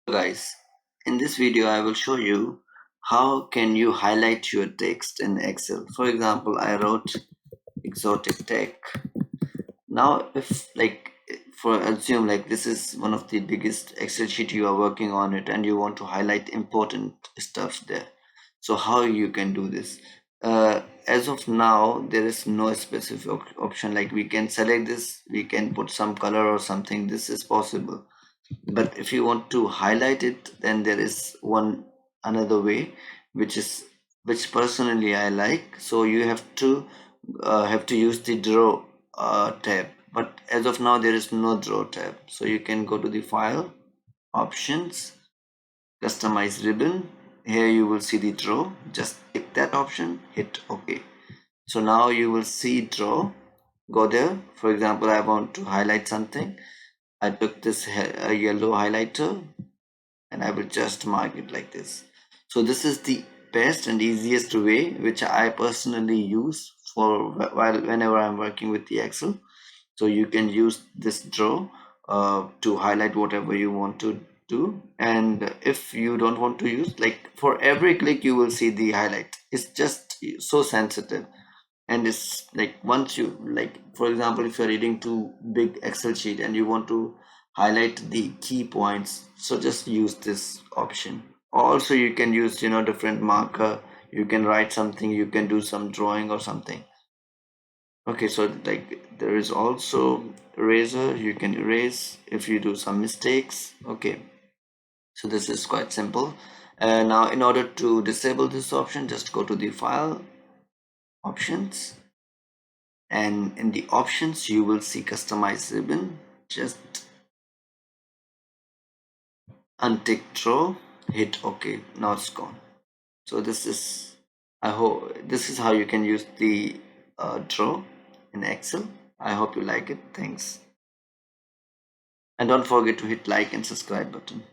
Guys, in this video I will show you how can you highlight your text in Excel. For example, I wrote exotic tech. Now if for assume like this is one of the biggest Excel sheet, you are working on it and you want to highlight important stuff there. So how you can do this? As of now there is no specific option, like we can select this, we can put some color or something. This is possible, but if you want to highlight it, then there is one another way, which is which personally I like. So you have to use the draw tab, but as of now there is no draw tab. So you can go to the file, options, customize ribbon. Here you will see the draw. Just click that option, hit OK. So now you will see draw. Go there. For example, I want to highlight something. I took this yellow highlighter and I will just mark it like this. So this is the best and easiest way which I personally use for whenever I'm working with the Excel. So you can use this draw to highlight whatever you want to do. And if you don't want to use, like for every click you will see the highlight. It's just so sensitive, and it's like once you, like for example, if you're reading too big Excel sheet and you want to highlight the key points, so just use this option. Also you can use different marker, you can write something, you can do some drawing or something. Okay, so like there is also eraser, you can erase if you do some mistakes. Okay, so this is quite simple. Now in order to disable this option, just go to the file, options, and in the options you will see customize ribbon. Just untick draw, hit OK. Now it's gone. So this is, I hope this is how you can use the draw in Excel. I hope you like it. Thanks, and don't forget to hit like and subscribe button.